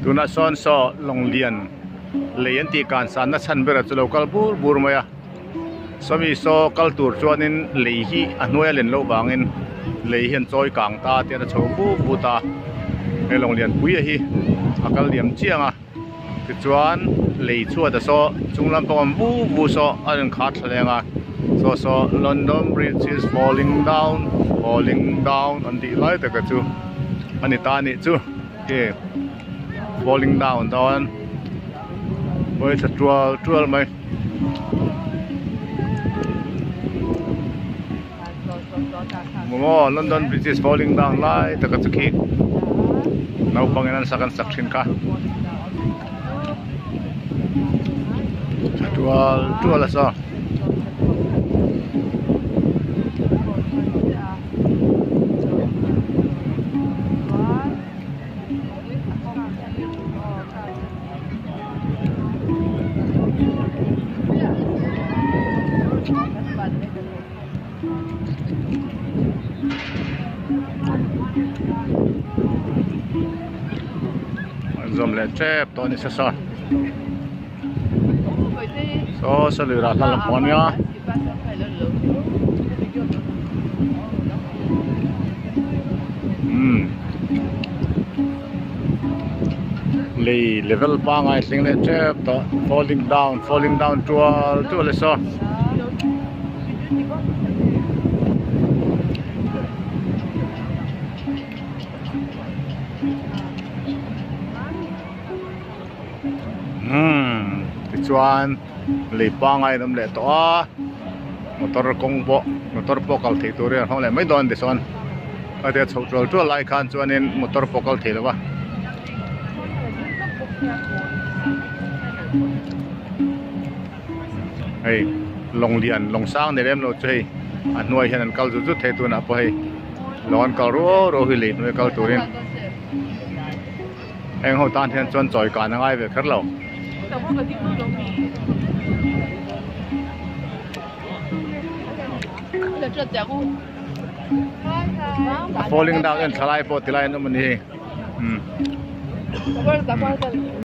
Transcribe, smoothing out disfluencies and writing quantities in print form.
tuna son so long lian leyan ti kan san na chan bera chu local bur maya somi so culture chuanin lei hi anuai len lo bangin lei hian choi kang ta te na chho bu ta e long lian pui hi akal liam chianga ti chuan lei chua da so chunglam pawm bu so an khat thlenga so London Bridge is falling down on the light ka chu ani ta ni chu ke falling down với thật trua mày mo London Bridge is falling down lại tất cả các khi nấu bằng anh sakan saksin ka trua là sao zoom lên chép tôi sẽ so lừa là làm món nhá level pa ngai sing le chép to falling down to le so chuan lei pa ngai dam le to motor pokal thei tur re hong le mai don de son ate chhotrol tu lai khan chuan in motor pokal thei lawa hey long sang ne lem lo chei anuai hian an kal zu thei tu na pa hei lon kal ro hi le noi kal turin eng ho tan hian chuan choi ka na ngai ve khar lo falling down and thalai po tilai no mani